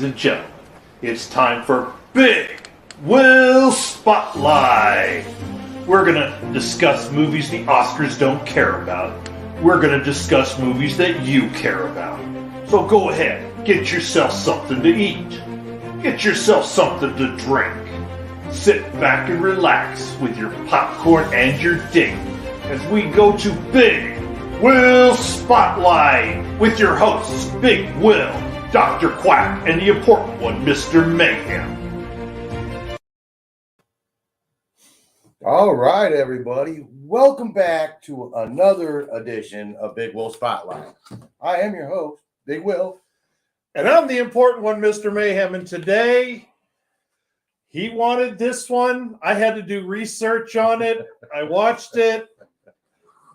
and gentlemen, it's time for Big Wil Spotlight. We're going to discuss movies the Oscars don't care about. We're going to discuss movies that you care about. So go ahead, get yourself something to eat. Get yourself something to drink. Sit back and relax with your popcorn and your date as we go to Big Wil Spotlight with your hosts, Big Wil, Dr. Quack, and the important one, Mr. Mayhem. All right, everybody. Welcome back to another edition of Big Wil Spotlight. I am your host, Big Wil. And I'm the important one, Mr. Mayhem. And today, he wanted this one. I had to do research on it. I watched it.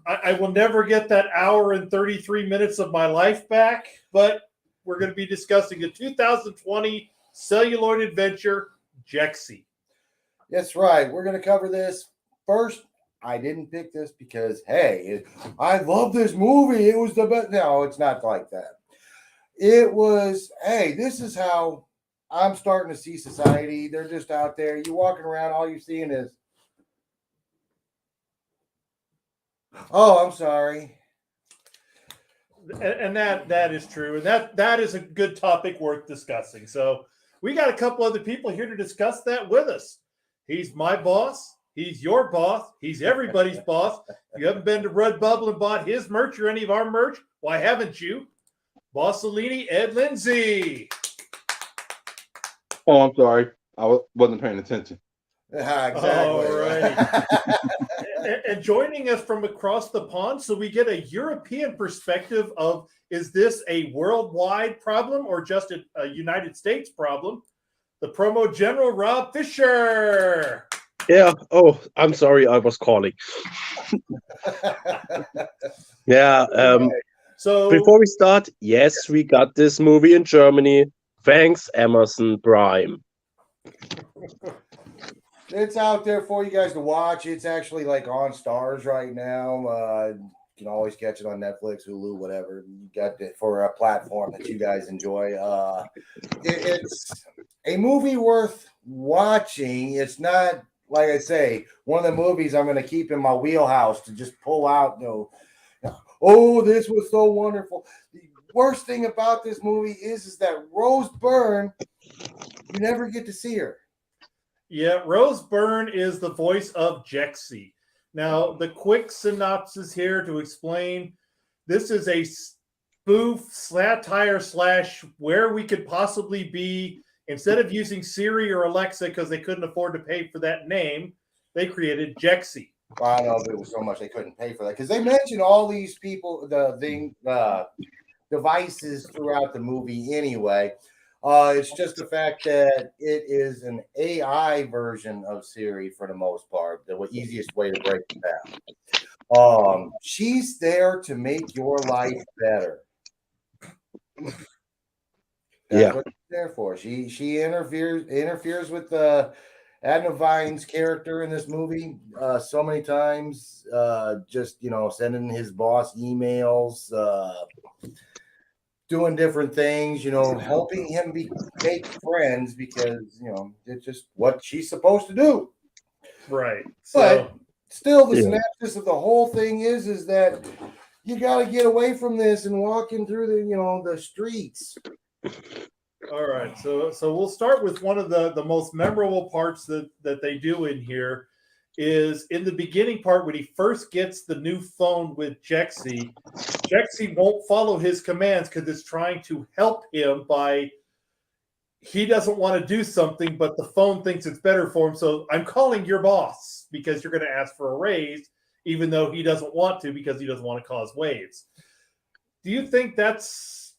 I will never get that hour and 33 minutes of my life back, but we're going to be discussing the 2020 celluloid adventure, Jexi. That's right. We're going to cover this. First, I didn't pick this because, hey, I love this movie. It was the best. No, it's not like that. It was, hey, this is how I'm starting to see society. They're just out there. You're walking around, all you're seeing is, oh, I'm sorry. And that is true. And that is a good topic worth discussing. So we got a couple other people here to discuss that with us. He's my boss. He's your boss. He's everybody's boss. If you haven't been to Redbubble and bought his merch or any of our merch, why haven't you? Bossolini, Ed Lindsay. Oh, I'm sorry. I wasn't paying attention. Exactly. All right. And joining us from across the pond, so we get a European perspective of, is this a worldwide problem or just a United States problem? The promo general, Rob Fisher. Yeah. Oh, I'm sorry. I was calling. Yeah. So before we start, yes, we got this movie in Germany. Thanks, Amazon Prime. It's out there for you guys to watch. It's actually like on Stars right now. You can always catch it on Netflix, Hulu, whatever. You got it for a platform that you guys enjoy. It's a movie worth watching. It's not, like I say, one of the movies I'm going to keep in my wheelhouse to just pull out, oh, this was so wonderful. The worst thing about this movie is that Rose Byrne, you never get to see her. Yeah, Rose Byrne is the voice of Jexi. Now, the quick synopsis here to explain, this is a spoof, satire / where we could possibly be. Instead of using Siri or Alexa because they couldn't afford to pay for that name, they created Jexi. Well, I don't know if it was so much they couldn't pay for that because they mentioned all these people, the devices throughout the movie anyway. It's just the fact that it is an AI version of Siri for the most part, the easiest way to break it down. She's there to make your life better. That's what she's there for. She interferes with Adna Vine's character in this movie so many times. Just sending his boss emails. Doing different things, helping him make friends because, it's just what she's supposed to do. Right. But still, the synopsis of the whole thing is that you got to get away from this and walking through the streets. All right. So we'll start with one of the most memorable parts that they do in here is in the beginning part when he first gets the new phone with Jexi. Jexi won't follow his commands because it's trying to help him he doesn't want to do something, but the phone thinks it's better for him. So I'm calling your boss because you're going to ask for a raise, even though he doesn't want to because he doesn't want to cause waves. Do you think that's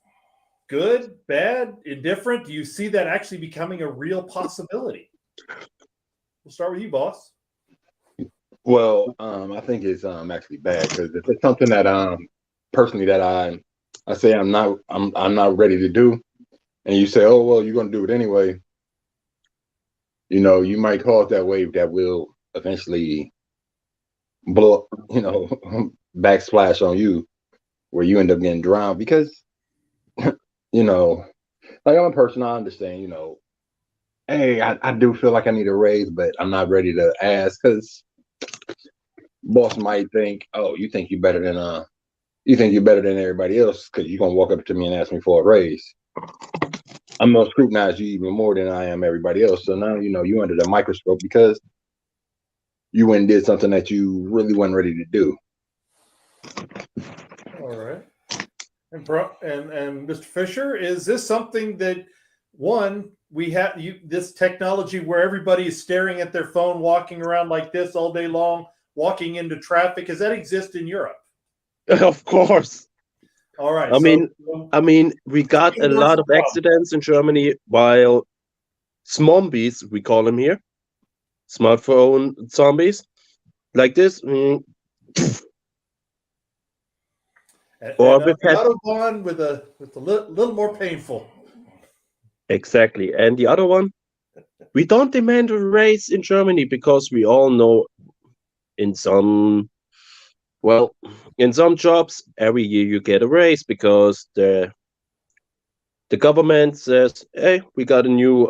good, bad, indifferent? Do you see that actually becoming a real possibility? We'll start with you, boss. Well, I think it's actually bad because if it's something that personally that I say I'm not ready to do, and you say, oh well, you're gonna do it anyway, you might cause that wave that will eventually blow, backsplash on you, where you end up getting drowned because Like I'm a person, I understand, hey, I do feel like I need a raise, but I'm not ready to ask because boss might think, oh, you think you're better than everybody else because you're gonna walk up to me and ask me for a raise. I'm gonna scrutinize you even more than I am everybody else. So now you under the microscope because you went and did something that you really weren't ready to do. All right. And Mr. Fisher, is this something that we have this technology where everybody is staring at their phone, walking around like this all day long, walking into traffic? Does that exist in Europe? Of course. All right. I mean, we got a lot of accidents in Germany while zombies, we call them here, smartphone zombies, like this. Or the Autobahn with a little more painful. Exactly. And the other one, we don't demand a raise in Germany because we all know in some jobs every year you get a raise because the government says, hey, we got a new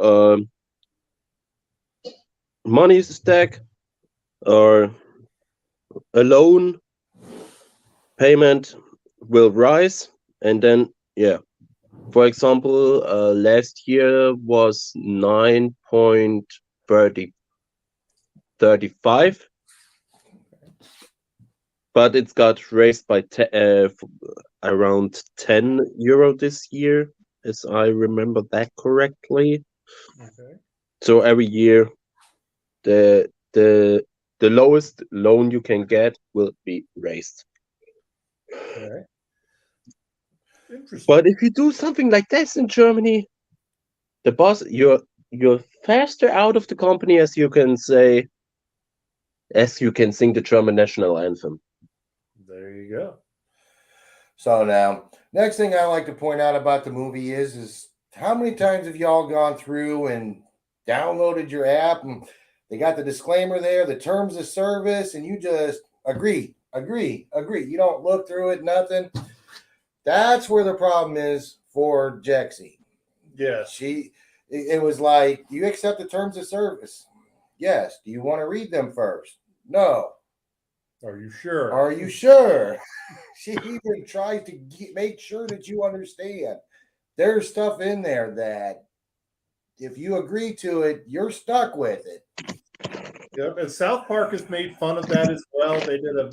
money stack or a loan payment will rise, and then for example, last year was 9.35, but it's got raised by around €10 this year, as I remember that correctly. Okay. So every year, the lowest loan you can get will be raised. Okay. Interesting. But if you do something like this in Germany, the boss, you're faster out of the company, as you can sing the German national anthem. There you go. So now, next thing I like to point out about the movie is how many times have y'all gone through and downloaded your app and they got the disclaimer there, the terms of service, and you just agree. You don't look through it, nothing. That's where the problem is for Jexi. Yeah. It was like, you accept the terms of service? Yes. Do you want to read them first? No. Are you sure? She even tries to make sure that you understand. There's stuff in there that if you agree to it, you're stuck with it. Yep. And South Park has made fun of that as well. They did a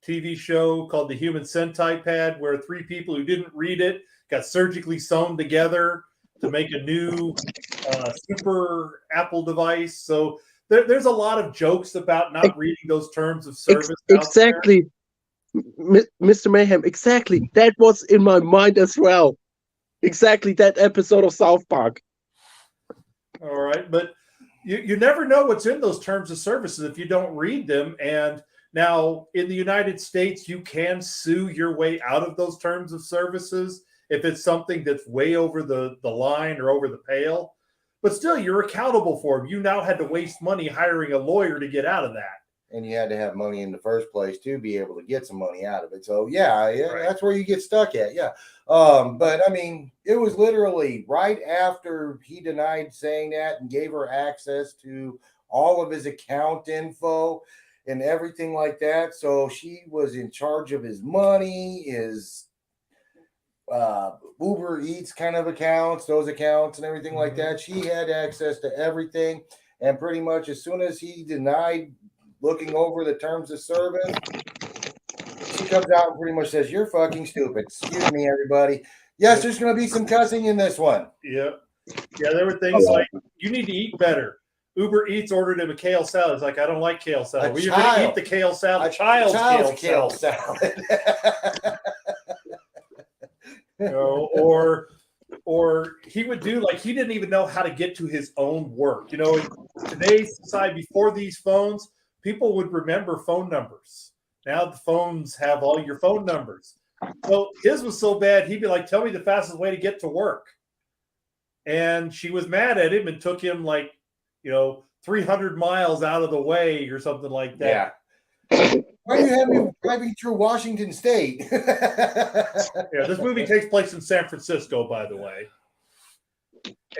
TV show called The Human Centipede where 3 people who didn't read it got surgically sewn together to make a new super Apple device. So there's a lot of jokes about not reading those terms of service. Exactly. Mr. Mayhem, exactly. That was in my mind as well. Exactly that episode of South Park. All right. But you never know what's in those terms of services if you don't read them. And now in the United States, you can sue your way out of those terms of services if it's something that's way over the line or over the pale. But still, you're accountable for them. You now had to waste money hiring a lawyer to get out of that. And you had to have money in the first place to be able to get some money out of it. So right. That's where you get stuck at. Yeah. But I mean, it was literally right after he denied saying that and gave her access to all of his account info and everything like that. So she was in charge of his money, his Uber Eats kind of accounts, those accounts and everything like that. She had access to everything. And pretty much as soon as he denied looking over the terms of service, she comes out and pretty much says, you're fucking stupid. Excuse me, everybody. Yes, there's going to be some cussing in this one. Yeah. There were things like, you need to eat better. Uber Eats ordered him a kale salad. It's like, I don't like kale salad. Well, you're going to eat the kale salad. A child's kale salad. Or he would do like he didn't even know how to get to his own work. In today's society, before these phones, people would remember phone numbers. Now the phones have all your phone numbers. So his was so bad, he'd be like, tell me the fastest way to get to work. And she was mad at him and took him 300 miles out of the way or something like that. Yeah. Why do you have me driving through Washington State? This movie takes place in San Francisco, by the way.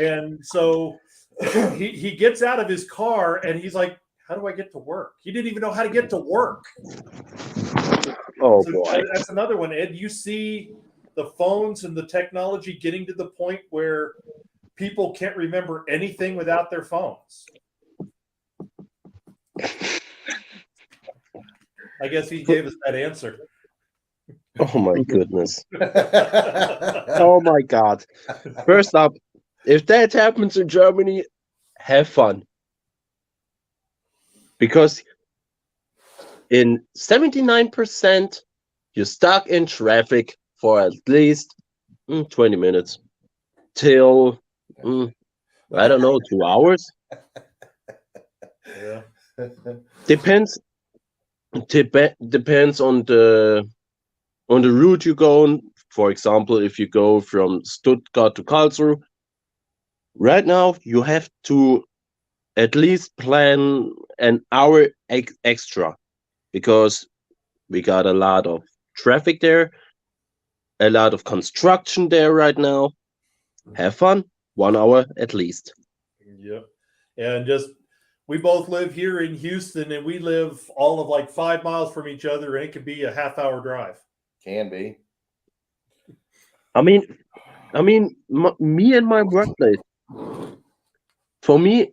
And so he gets out of his car and he's like, how do I get to work? He didn't even know how to get to work. Oh So boy. that's another one. Ed, you see the phones and the technology getting to the point where people can't remember anything without their phones. I guess he gave us that answer. Oh my goodness. Oh my God. First up, if that happens in Germany, have fun. Because in 79%, you're stuck in traffic for at least 20 minutes till, I don't know, 2 hours. Yeah. Depends on the route you go on. For example, if you go from Stuttgart to Karlsruhe, right now you have to at least plan an hour extra, because we got a lot of traffic there, a lot of construction there right now. Have fun, 1 hour at least. Yep. And just, we both live here in Houston, and we live all of like 5 miles from each other, and it could be a half-hour drive. Can be. I mean, me and my workplace. For me,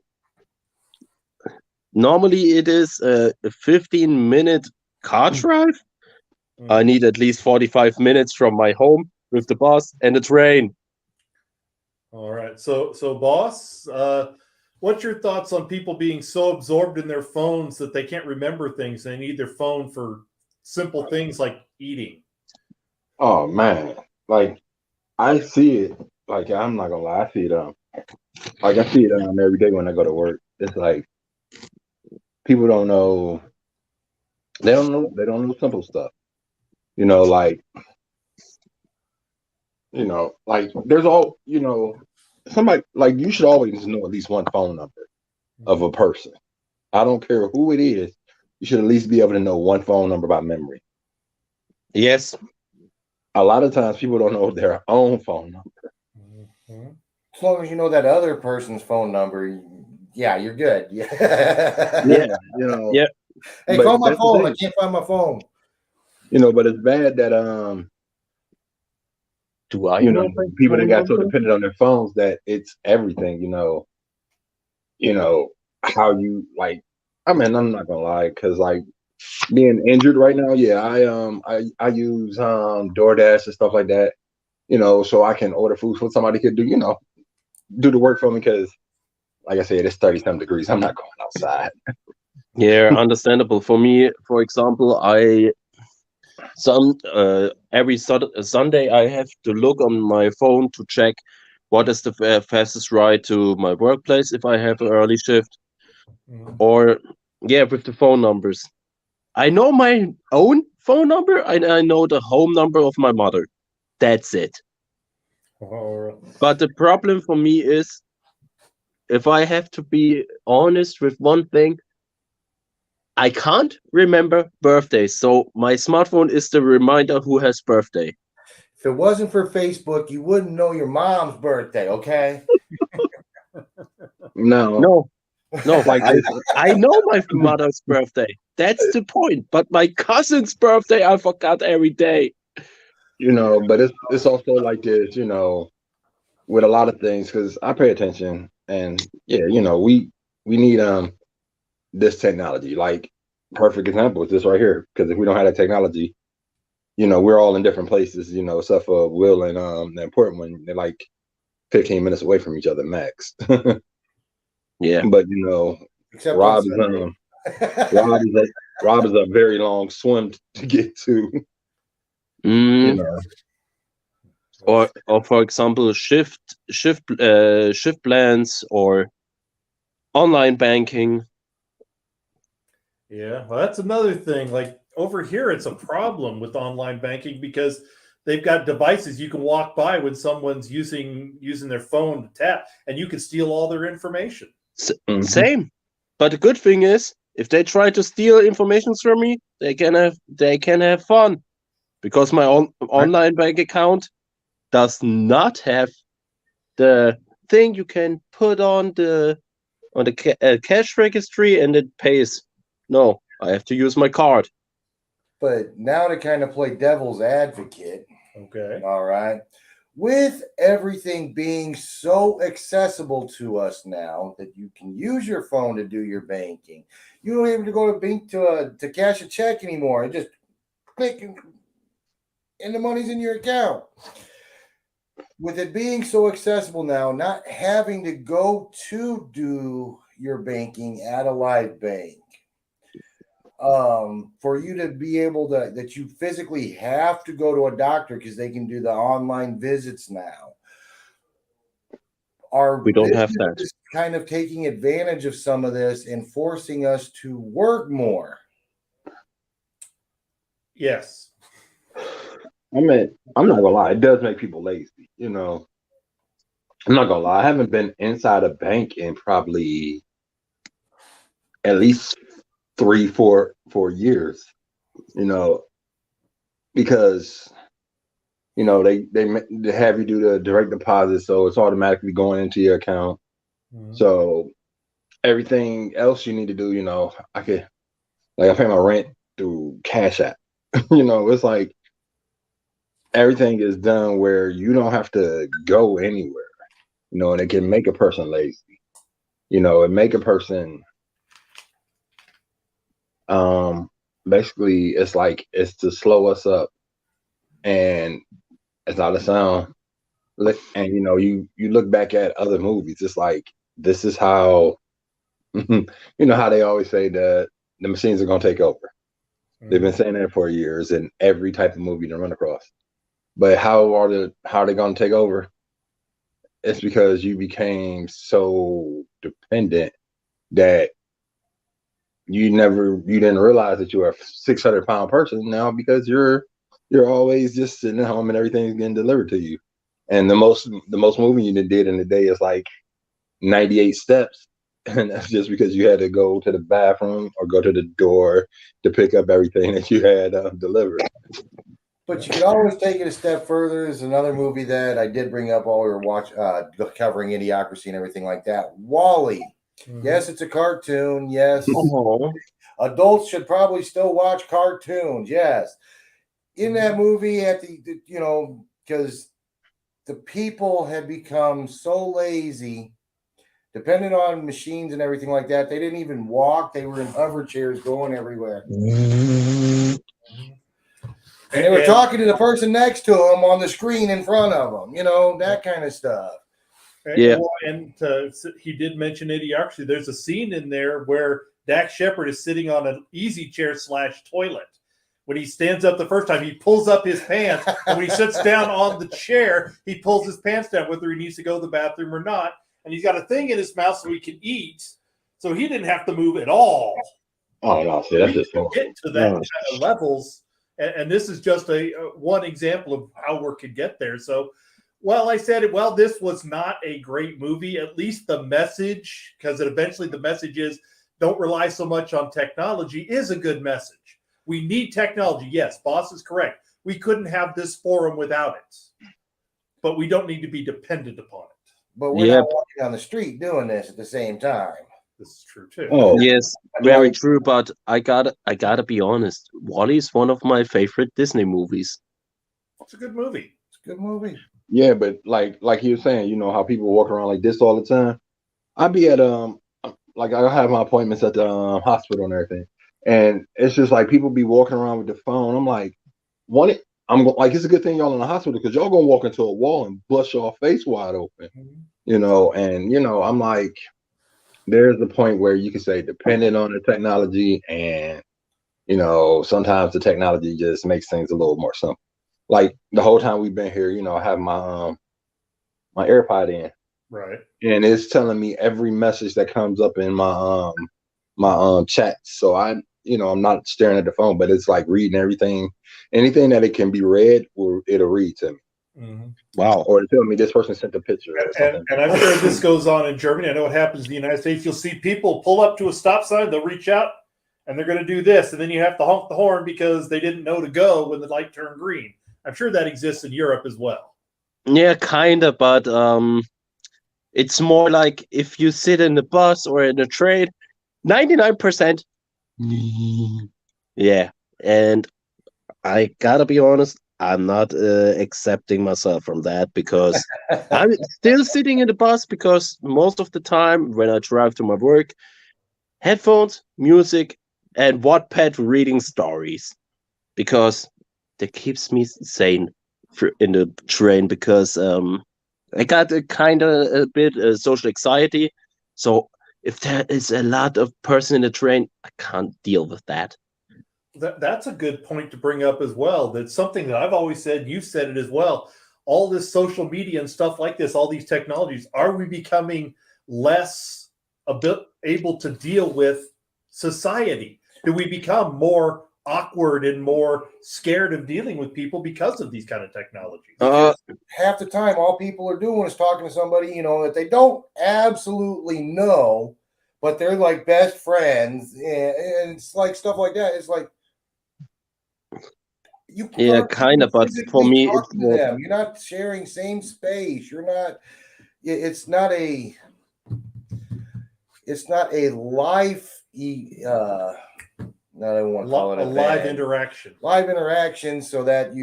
normally it is a 15-minute car drive. I need at least 45 minutes from my home with the bus and the train. All right. So boss, what's your thoughts on people being so absorbed in their phones that they can't remember things? They need their phone for simple things like eating. Oh man, like I see it. Like I'm not gonna lie, I see it. Like I see it every day when I go to work. It's like people don't know. They don't know. They don't know simple stuff. Like there's all somebody, like, you should always know at least one phone number of a person. I don't care who it is. You should at least be able to know one phone number by memory. Yes. A lot of times people don't know their own phone number. Mm-hmm. As long as you know that other person's phone number, yeah, you're good. Yeah. Yeah. Yeah. Hey, call my phone. I can't find my phone. But it's bad that do I people that got so dependent on their phones that it's everything. How you like. I mean, I'm not gonna lie, because like being injured right now, yeah, I use DoorDash and stuff like that, so I can order food so somebody could do the work for me, because like I said, it's 30-some degrees. I'm not going outside. Yeah, understandable. For me, for example, every Sunday I have to look on my phone to check what is the fastest ride to my workplace if I have an early shift, or with the phone numbers. I know my own phone number, and I know the home number of my mother. That's it. But the problem for me is, if I have to be honest with one thing, I can't remember birthdays. So my smartphone is the reminder who has birthday. If it wasn't for Facebook, you wouldn't know your mom's birthday, okay? No. Like I know my mother's birthday. That's the point. But my cousin's birthday, I forgot every day. But it's also like this, with a lot of things, because I pay attention, and we need this technology. Like, perfect example is this right here, because if we don't have that technology, we're all in different places, except for Will and the important one. They're like 15 minutes away from each other max. Yeah. But Except Rob is Rob is a very long swim to get to. Or for example, shift plans or online banking. Yeah, well, that's another thing. Like over here, it's a problem with online banking because they've got devices you can walk by when someone's using their phone to tap, and you can steal all their information. Same, but the good thing is, if they try to steal information from me, they can have fun, because my online bank account does not have the thing you can put on the cash registry and it pays. No, I have to use my card. But now to kind of play devil's advocate, Okay. all right, with everything being so accessible to us now that you can use your phone to do your banking, you don't even have to go to bank to cash a check anymore. You just click and the money's in your account. With it being so accessible now, not having to go to do your banking at a live bank, for you to be able to, that you physically have to go to a doctor because they can do the online visits now. We don't have that. Businesses kind of taking advantage of some of this and forcing us to work more. Yes. I mean, I'm not gonna lie, it does make people lazy. You know, I'm not gonna lie, I haven't been inside a bank in probably at least 3-4 years. You know, because they have you do the direct deposit, so it's automatically going into your account. Mhm. So everything else you need to do, I pay my rent through Cash App. It's like everything is done where you don't have to go anywhere. And it can make a person lazy. It make a person basically it's to slow us up, and it's not a sound. And you look back at other movies, it's like this is how how they always say that the machines are gonna take over. They've been saying that for years in every type of movie they run across. But how are they gonna take over? It's because you became so dependent that you didn't realize that you are a 600-pound person now, because you're always just sitting at home and everything's getting delivered to you. And the most moving you did in the day is like 98 steps. And that's just because you had to go to the bathroom or go to the door to pick up everything that you had delivered. But you could always take it a step further. There's another movie that I did bring up while we were covering Idiocracy and everything like that. WALL-E. Mm-hmm. Yes, it's a cartoon. Yes. Oh. Adults should probably still watch cartoons. Yes. In that movie, because the people had become so lazy, depending on machines and everything like that, they didn't even walk. They were in hover chairs going everywhere. And they were talking to the person next to them on the screen in front of them, that kind of stuff. Yeah. And he did mention Idiocracy. There's a scene in there where Dax Shepard is sitting on an easy chair / toilet. When he stands up the first time, he pulls up his pants. And when he sits down on the chair, he pulls his pants down, whether he needs to go to the bathroom or not. And he's got a thing in his mouth so he can eat. So he didn't have to move at all. Oh, no. See, that's just get to that kind of levels. And this is just one example of how we could get there. So, I said, this was not a great movie. At least the message, because eventually the message is don't rely so much on technology, is a good message. We need technology. Yes, Boss is correct. We couldn't have this forum without it. But we don't need to be dependent upon it. But we're not walking on the street doing this at the same time. This is true too. Oh yes, very true. But I gotta be honest. WALL-E is one of my favorite Disney movies. It's a good movie. It's a good movie. Yeah, but like you were saying, how people walk around like this all the time. I'd be at I have my appointments at the hospital and everything, and it's just like people be walking around with the phone. I'm like, it's a good thing y'all in the hospital, because y'all gonna walk into a wall and bust your face wide open, and I'm like, there's a point where you can say dependent on the technology, and sometimes the technology just makes things a little more simple. Like the whole time we've been here, I have my my AirPod in, right, and it's telling me every message that comes up in my chat. So I'm not staring at the phone, but it's like reading anything that it can be read, it'll read to me. Mm-hmm. Wow. Or tell me this person sent a picture. And I'm sure this goes on in Germany. I know what happens in the United States. You'll see people pull up to a stop sign, they'll reach out, and they're going to do this. And then you have to honk the horn because they didn't know to go when the light turned green. I'm sure that exists in Europe as well. Yeah, kind of. But It's more like if you sit in the bus or in a train, 99%. Yeah, and I gotta be honest, I'm not accepting myself from that because I'm still sitting in the bus because most of the time when I drive to my work, headphones, music, and Wattpad reading stories because that keeps me sane in the train because I got a kind of a bit social anxiety. So if there is a lot of person in the train, I can't deal with that. That's a good point to bring up as well. That's something that I've always said. You've said it as well. All this social media and stuff like this, all these technologies, are we becoming less able to deal with society? Do we become more awkward and more scared of dealing with people because of these kind of technologies? Half the time, all people are doing is talking to somebody, that they don't absolutely know, but they're like best friends, and it's like stuff like that. It's like, yeah, kind of, but for me, it's more. Them. You're not sharing same space. You're not. It's not a. It's not a life. I don't want to call it a live interaction. Live interaction, so that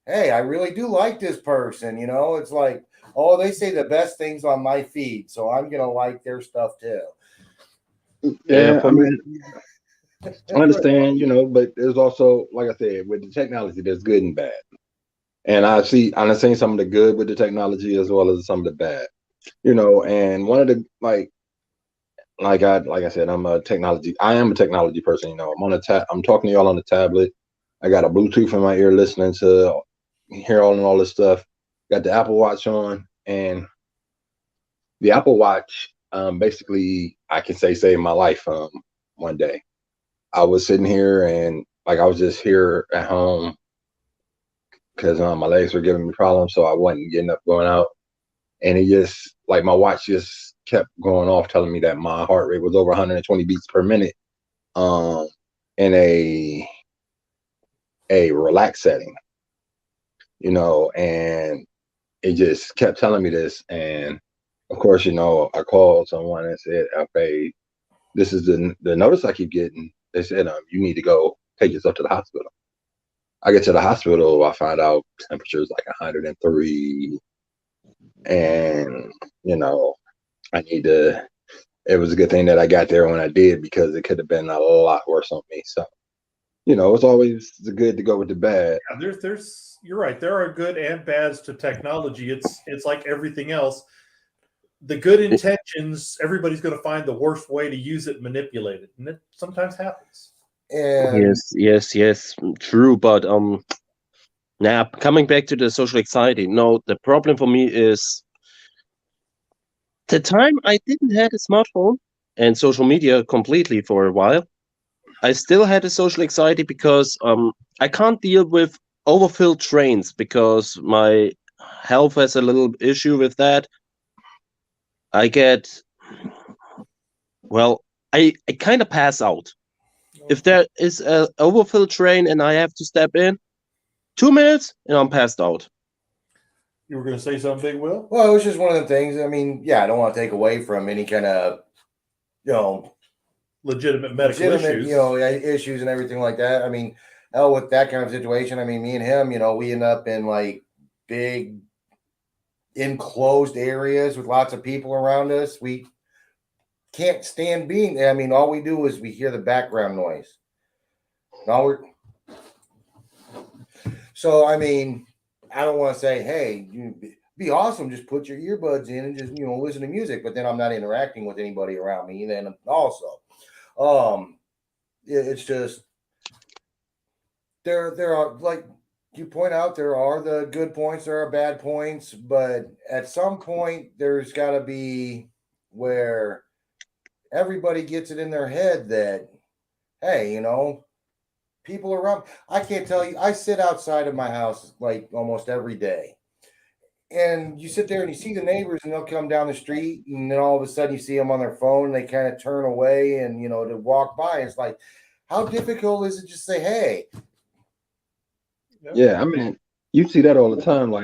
hey, I really do like this person. It's like, oh, they say the best things on my feed, so I'm gonna like their stuff too. Yeah, I mean, I understand, but there's also, like I said, with the technology, there's good and bad. And I'm seeing some of the good with the technology as well as some of the bad. And one of the like I said, I am a technology person. I'm talking to y'all on the tablet. I got a Bluetooth in my ear listening to hear all this stuff. Got the Apple Watch on, and the Apple Watch basically I can say saved my life. One day I was sitting here and I was just here at home because my legs were giving me problems, so I wasn't getting up going out, and it just my watch just kept going off telling me that my heart rate was over 120 beats per minute in a relaxed setting, and it just kept telling me this. And of course, I called someone and said, okay, this is the notice I keep getting. They said, you need to go take yourself to the hospital. I get to the hospital, I find out temperature's 103, and I need to. It was a good thing that I got there when I did, because it could have been a lot worse on me. So, it's always good to go with the bad. Yeah, you're right. There are good and bads to technology. It's like everything else. The good intentions, everybody's going to find the worst way to use it, manipulate it, and it sometimes happens. And yes, true. But now coming back to the social anxiety, no, the problem for me is the time I didn't have a smartphone and social media completely for a while. I still had a social anxiety because I can't deal with overfilled trains because my health has a little issue with that. I kind of pass out. If there is an overfilled train and I have to step in, 2 minutes and I'm passed out. You were going to say something, Will? Well, it was just one of the things. I mean, yeah, I don't want to take away from any kind of, legitimate medical issues. Issues and everything like that. I mean, hell, with that kind of situation, I mean, me and him, we end up in big enclosed areas with lots of people around us. We can't stand being. I mean, all we do is we hear the background noise. So, I mean, I don't want to say, hey, be awesome, just put your earbuds in and just listen to music, but then I'm not interacting with anybody around me. And then also, it's just there are, like you point out, there are the good points, there are bad points, but at some point there's got to be where everybody gets it in their head that, hey, people around. I can't tell you, I sit outside of my house almost every day. And you sit there and you see the neighbors, and they'll come down the street, and then all of a sudden you see them on their phone, and they kind of turn away and, to walk by. It's like, how difficult is it to say, hey? Yeah, I mean, you see that all the time.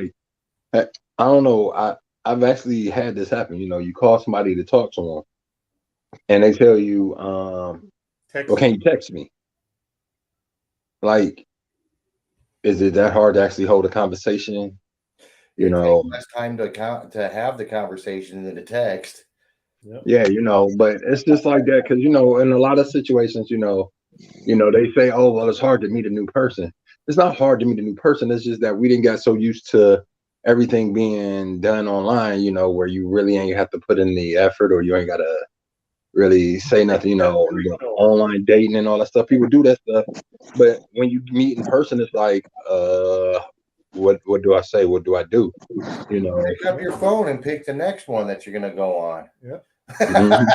I don't know. I've actually had this happen. You know, you call somebody to talk to them, and they tell you, "Well, Text. can you text me?" Like, is it that hard to actually hold a conversation? You It know, takes less time to have the conversation than to text. Yep. yeah, you know, but it's just like that because you know, in a lot of situations, they say, "Oh, well, it's hard to meet a new person." It's not hard to meet a new person. It's just that we didn't get so used to everything being done online. You know, where you really ain't have to put in the effort, or you ain't gotta really say nothing. You know, the online dating and all that stuff. People do that stuff, but when you meet in person, it's like, what do I say? What do I do? You know. Pick up your phone and pick the next one that you're going to go on. Yeah. Mhm.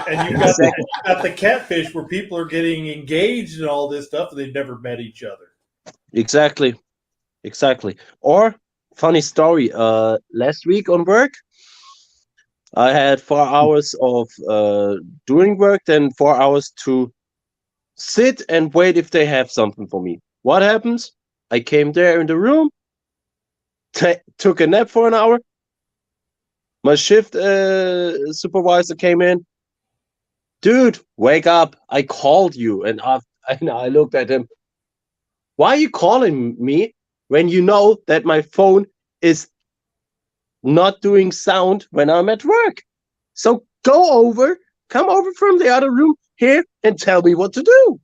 And you've got the catfish where people are getting engaged and all this stuff and they've never met each other. Exactly. Or funny story. Last week on work, I had 4 hours of doing work, then 4 hours to sit and wait if they have something for me. What happens? I came there in the room, took a nap for an hour. My shift supervisor came in. Dude, wake up! I called you, and I looked at him. Why are you calling me when you know that my phone is not doing sound when I'm at work? So come over from the other room here and tell me what to do.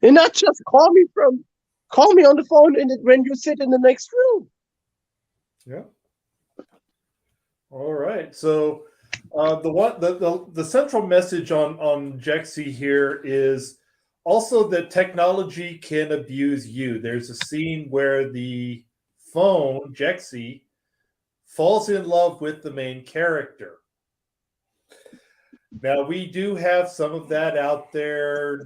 And not just call me on the phone when you sit in the next room. Yeah. All right. So the central message on Jexi here is also that technology can abuse you. There's a scene where the phone, Jexi, falls in love with the main character. Now we do have some of that out there.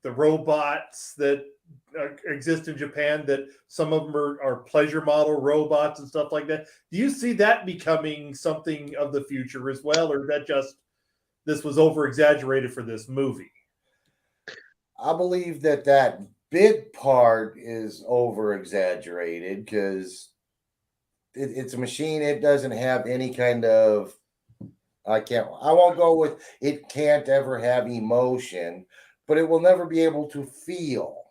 The robots that exist in Japan, that some of them are pleasure model robots and stuff like that. Do you see that becoming something of the future as well, or that just this was over exaggerated for this movie? I believe that bit part is over exaggerated because it's a machine. It doesn't have any kind of, I won't go with, it can't ever have emotion, but it will never be able to feel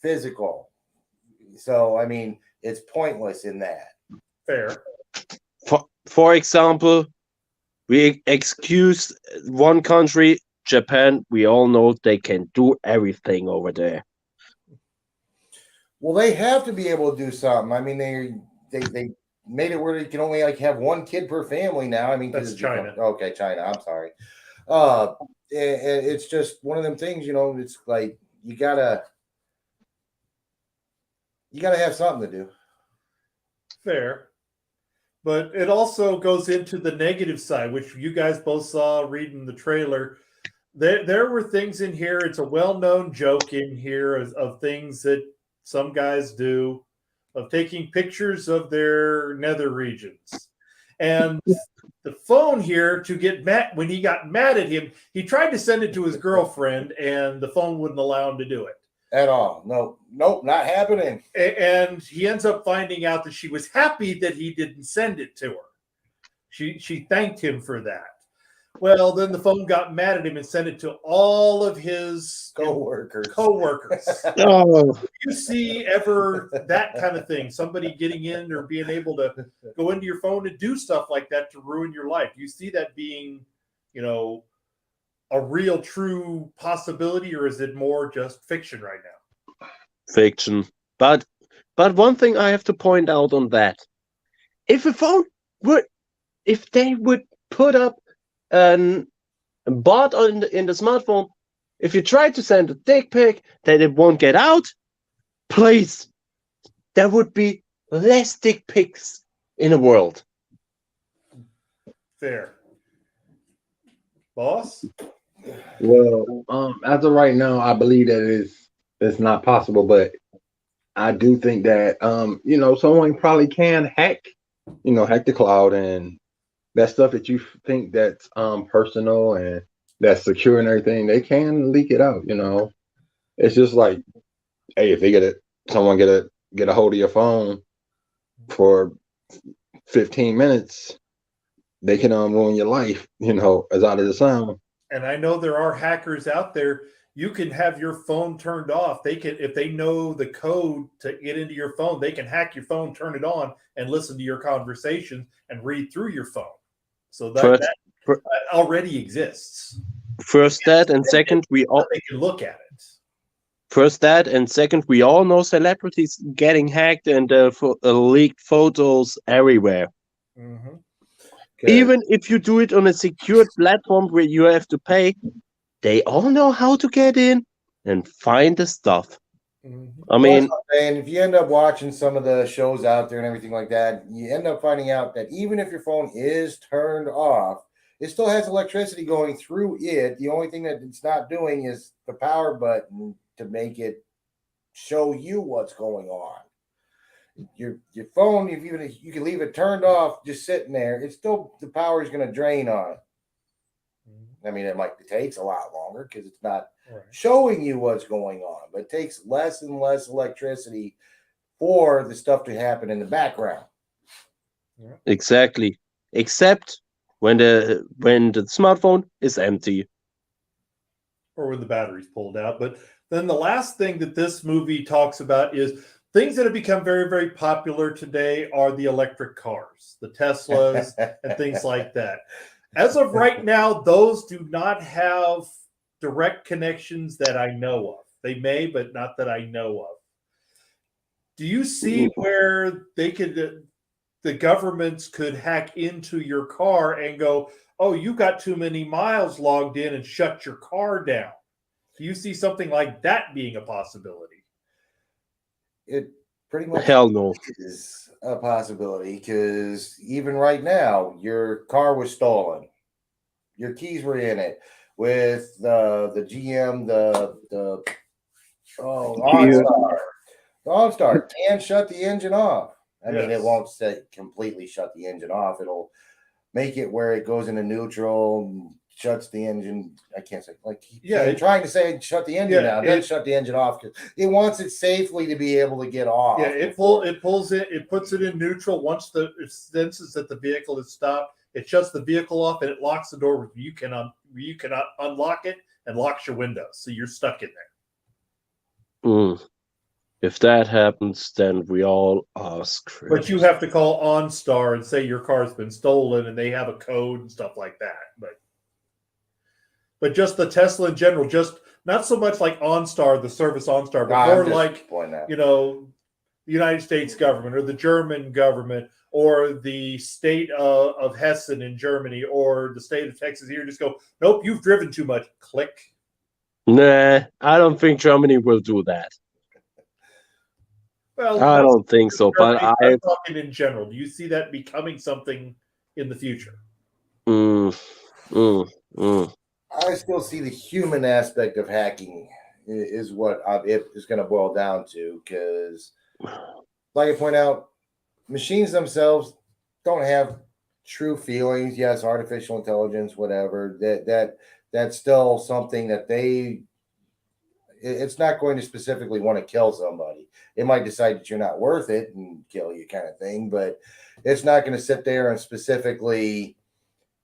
physical. So, I mean, it's pointless in that. Fair. For example, we excuse one country, Japan. We all know they can do everything over there. Well, they have to be able to do something. I mean, they made it where you can only like have one kid per family now. I mean, That's China. Okay, China. I'm sorry. It's just one of them things. It's like you gotta have something to do. Fair. But it also goes into the negative side, which you guys both saw reading the trailer. There were things in here. It's a well-known joke in here of things that some guys do, of taking pictures of their nether regions. And the phone here, to get mad, when he got mad at him, he tried to send it to his girlfriend, and the phone wouldn't allow him to do it. At all. Nope, not happening. And he ends up finding out that she was happy that he didn't send it to her. She thanked him for that. Well, then the phone got mad at him and sent it to all of his co-workers. Oh. You see ever that kind of thing, somebody getting in or being able to go into your phone and do stuff like that to ruin your life? You see that being, a real true possibility, or is it more just fiction right now? Fiction. But one thing I have to point out on that. If they would put up a bot in the smartphone, if you try to send a dick pic that it won't get out, please, there would be less dick pics in the world. Fair. Boss? Well, as of right now, I believe that it's not possible, but I do think that someone probably can hack the cloud, and that stuff that you think that's personal and that's secure and everything, they can leak it out. It's just like, hey, if they someone get a hold of your phone, for 15 minutes, they can ruin your life, as out of the sound. And I know there are hackers out there. You can have your phone turned off. They can, if they know the code to get into your phone, they can hack your phone, turn it on, and listen to your conversations and read through your phone. So that already exists. First that, and second they can look at it. First that, and second, we all know celebrities getting hacked and leaked photos everywhere. Mm-hmm. Even if you do it on a secured platform where you have to pay, they all know how to get in and find the stuff. Mm-hmm. I mean, and if you end up watching some of the shows out there and everything like that, you end up finding out that even if your phone is turned off, it still has electricity going through it. The only thing that it's not doing is the power button to make it show you what's going on. Your phone, if you can leave it turned off, just sitting there, it's still, the power is going to drain on it. I mean, it takes a lot longer because it's not showing you what's going on, but it takes less and less electricity for the stuff to happen in the background. Exactly. Except when the smartphone is empty. Or when the battery's pulled out. But then the last thing that this movie talks about is things that have become very, very popular today are the electric cars, the Teslas and things like that. As of right now, those do not have direct connections that I know of. They may, but not that I know of. Do you see where the governments could hack into your car and go, oh, you got too many miles logged in, and shut your car down? Do you see something like that being a possibility? It pretty much hell no is a possibility, because even right now, your car was stolen. Your keys were in it with the GM, the OnStar. The OnStar can shut the engine off. I mean, it won't say completely shut the engine off. It'll make it where it goes into neutral, shuts the engine. I can't say trying to say shut the engine down. It doesn't shut the engine off because it wants it safely to be able to get off. Yeah, it pulls it. It puts it in neutral. Once it senses that the vehicle is stopped, it shuts the vehicle off and it locks the door. You cannot unlock it and locks your windows, so you're stuck in there. If that happens, then we all are screwed. But you have to call OnStar and say your car's been stolen, and they have a code and stuff like that. But just the Tesla in general, just not so much like OnStar, the service OnStar, but more like, the United States government or the German government or the state of Hessen in Germany or the state of Texas here. Just go, nope, you've driven too much. Click. Nah, I don't think Germany will do that. Well, I don't think so. But I'm talking in general. Do you see that becoming something in the future? I still see the human aspect of hacking is what it is going to boil down to, because, like I point out, machines themselves don't have true feelings. Yes, artificial intelligence, whatever. That's still something that it's not going to specifically want to kill somebody. It might decide that you're not worth it and kill you, kind of thing, but it's not going to sit there and specifically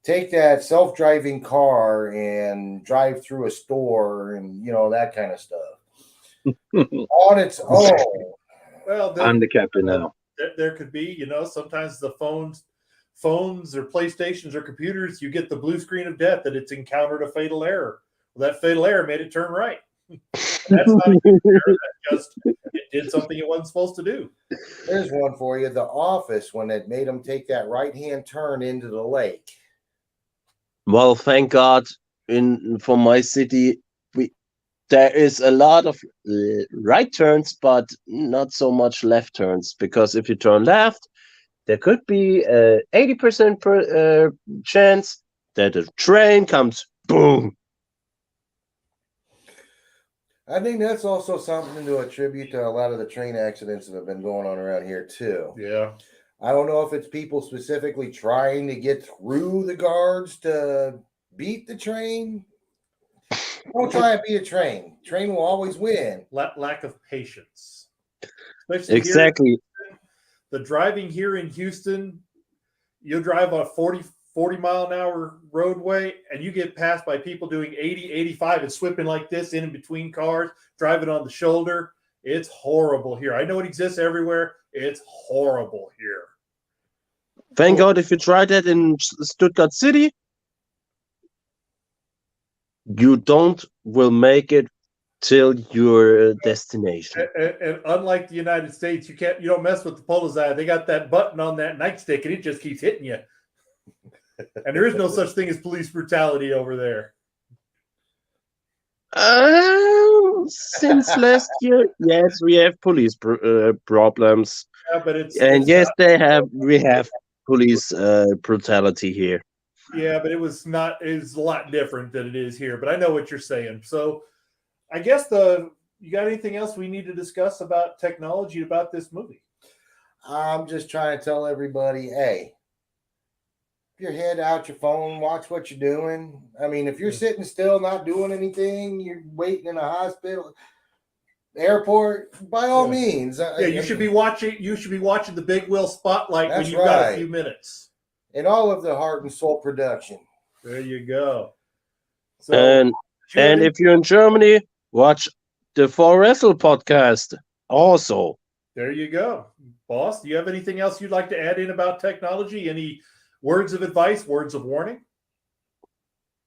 take that self-driving car and drive through a store and that kind of stuff on its own. Well, I'm the captain now. There could be, sometimes the phones or PlayStations or computers, you get the blue screen of death that it's encountered a fatal error. Well, that fatal error made it turn right. That's not a good error. That just it did something it wasn't supposed to do. There's one for you. The Office, when it made them take that right-hand turn into the lake. Well, thank God, for my city, there is a lot of right turns, but not so much left turns. Because if you turn left, there could be 80% chance that a train comes, boom. I think that's also something to attribute to a lot of the train accidents that have been going on around here too. Yeah. I don't know if it's people specifically trying to get through the guards to beat the train. Don't try and beat a train. Train will always win. Lack of patience. Especially exactly. Here, the driving here in Houston, you'll drive on a 40 mile an hour roadway and you get passed by people doing 80, 85 and slipping like this in between cars, driving on the shoulder. It's horrible here. I know it exists everywhere. It's horrible here. Thank God if you try that in Stuttgart City, you will make it till your destination. And unlike the United States, you don't mess with the Polizei. They got that button on that nightstick and it just keeps hitting you. And there is no such thing as police brutality over there. Since last year, yes, we have police problems. Yeah, but we have police brutality here. Yeah, but it's a lot different than it is here. But I know what you're saying. So I guess you got anything else we need to discuss about technology about this movie? I'm just trying to tell everybody, hey, your head out your phone, watch what you're doing. I mean, if you're sitting still, not doing anything, you're waiting in a hospital, airport, by all means. You should be watching the big Wil Spotlight when you've got a few minutes. And all of the Heart and Soul production. There you go. So, and if you're in Germany, watch the For Wrestle podcast also. There you go. Boss, do you have anything else you'd like to add in about technology? Any words of advice, words of warning?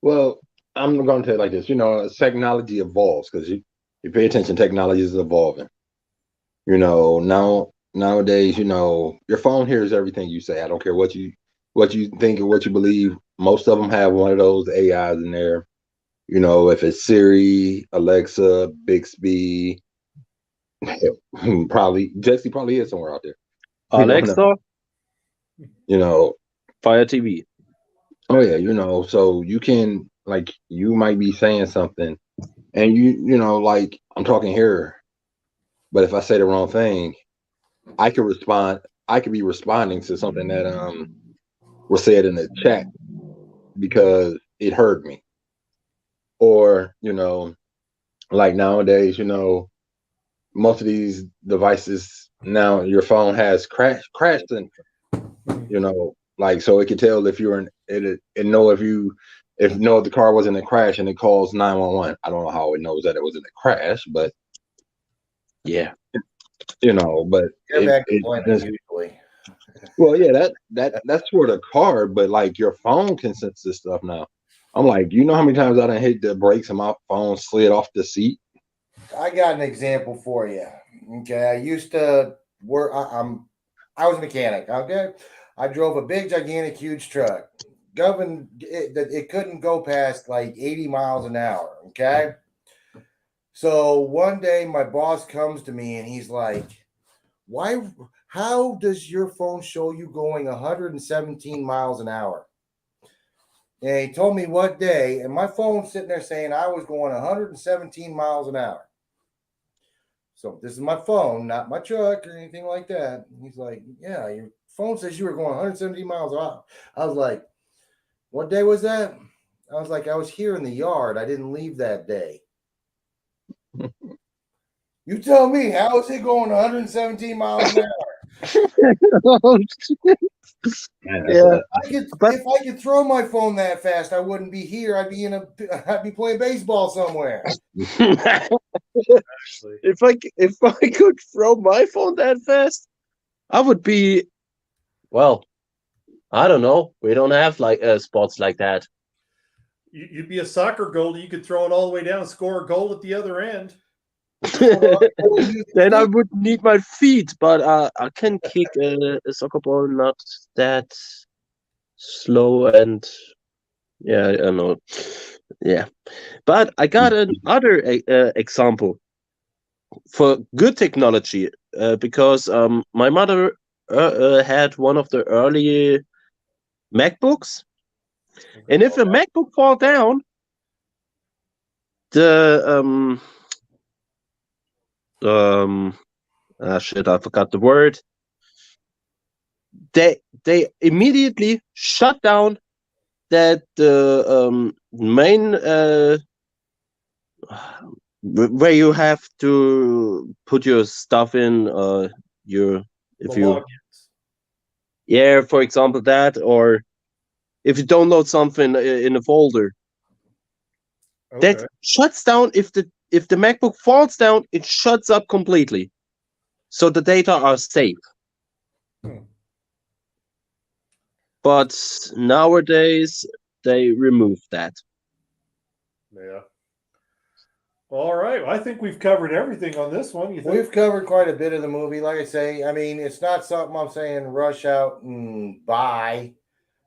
Well, I'm going to tell you like this. Technology evolves because you pay attention, technology is evolving. Nowadays, your phone hears everything you say. I don't care what you think or what you believe. Most of them have one of those AIs in there. If it's Siri, Alexa, Bixby, probably Jexi probably is somewhere out there. Alexa, Fire TV. Oh yeah, so you can you might be saying something, and I'm talking here, but if I say the wrong thing, I could respond. I could be responding to something that was said in the chat because it heard me. Or, nowadays, most of these devices now, your phone has crash sensor, so it can tell if you're if the car was in a crash and it calls 911. I don't know how it knows that it was in a crash, but yeah, but usually. Well, yeah, that's for the car, but your phone can sense this stuff now. I'm like, how many times I done hit the brakes and my phone slid off the seat? I got an example for you. Okay, I used to work. I was a mechanic. Okay, I drove a big, gigantic, huge truck. It couldn't go past 80 miles an hour. Okay, so one day my boss comes to me and he's like, "Why? How does your phone show you going 117 miles an hour?" And he told me what day, and my phone's sitting there saying I was going 117 miles an hour. So this is my phone, not my truck or anything like that. And he's like, yeah, your phone says you were going 117 miles an hour. I was like, what day was that? I was like, I was here in the yard. I didn't leave that day. You tell me, how is it going 117 miles an hour? Yeah, if I could throw my phone that fast, I wouldn't be here. I'd be playing baseball somewhere. If I could throw my phone that fast, I would be. Well, I don't know. We don't have spots like that. You'd be a soccer goalie. You could throw it all the way down and score a goal at the other end. Then I would need my feet, but I can kick a soccer ball not that slow and yeah, I know. Yeah, but I got another example for good technology because my mother had one of the early MacBooks, and if a MacBook fall down, the shit, I forgot the word. They immediately shut down that the main where you have to put your stuff in, your If The you, logins. yeah, for example, that, or if you download something in a folder, that Okay. shuts down. If the MacBook falls down, it shuts up completely. So the data are safe. Hmm. But nowadays they remove that. Yeah. All right. Well, I think we've covered everything on this one. You think? We've covered quite a bit of the movie. Like I say, I mean, it's not something I'm saying rush out and buy.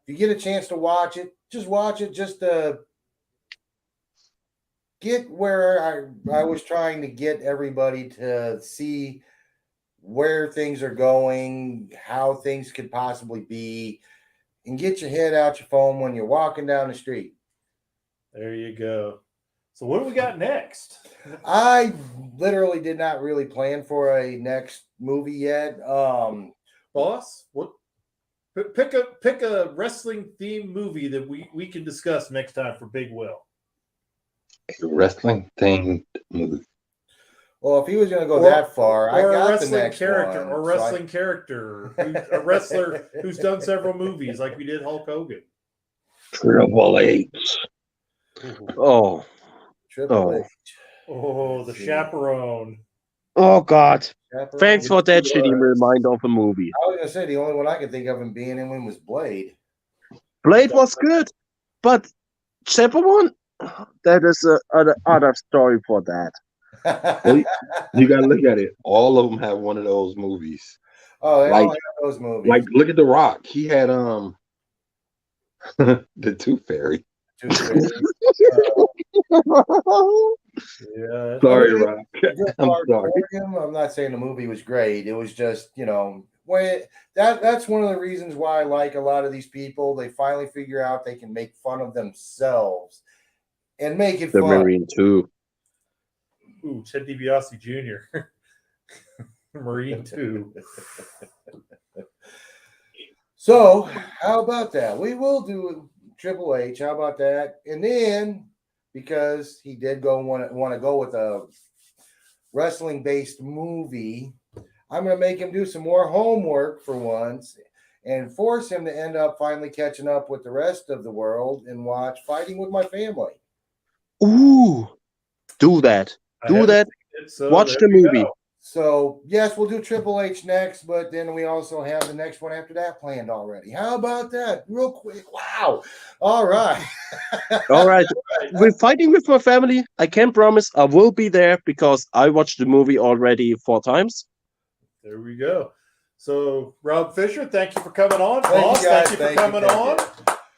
If you get a chance to watch it, just watch it just to get where I was trying to get everybody to see where things are going, how things could possibly be, and get your head out your phone when you're walking down the street. There you go. So what do we got next? I literally did not really plan for a next movie yet. Boss, what? Pick a wrestling themed movie that we can discuss next time for Big Will. A wrestling themed movie. Well, if he was going to go that far, I or a got the wrestling next character, one. or a wrestling character, a wrestler who's done several movies, like we did Hulk Hogan. Triple H. Oh, Triple Oh. H. Oh, the chaperone. oh God! Chaperone. Thanks for that shitty reminder of a movie. I was going to say the only one I could think of him being in was Blade. Blade was good, but Chaperone, that is a other story for that. You gotta look at it. All of them have one of those movies. Oh, they Like- all have those movies. Like, look at The Rock. He had the Tooth Fairy. Tooth Fairy. Yeah. Sorry, I mean, Rock. Good I'm part sorry. for him. I'm not saying the movie was great. It was just, when that's one of the reasons why I like a lot of these people. They finally figure out they can make fun of themselves and make it The fun. Marine 2. Ooh, Ted DiBiase Jr. Marine 2. So, how about that? We will do Triple H. How about that? And then, because he did want to go with a wrestling based movie, I'm going to make him do some more homework for once and force him to end up finally catching up with the rest of the world and watch Fighting with My Family. Ooh, do that. Do that. So Watch there the we movie. go. So, yes, we'll do Triple H next, but then we also have the next one after that planned already. How about that? Real quick. Wow. All right. All right. With Fighting with My Family, I can promise I will be there because I watched the movie already 4 times. There we go. So, Rob Fisher, thank you for coming on. Thank you, Boss, guys. thank you for Thank you, coming thank on.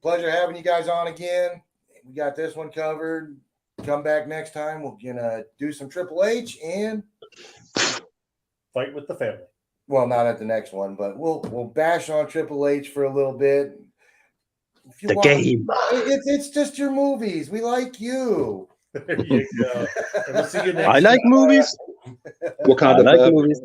Pleasure having you guys on again. We got this one covered. Come back next time. We're gonna do some Triple H and Fight with the family. well, not at the next one, but we'll bash on Triple H for a little bit. If you The want, game. it's just your movies. We like you. There you go. And we'll see you next I like time. movies. What I kind like of movies.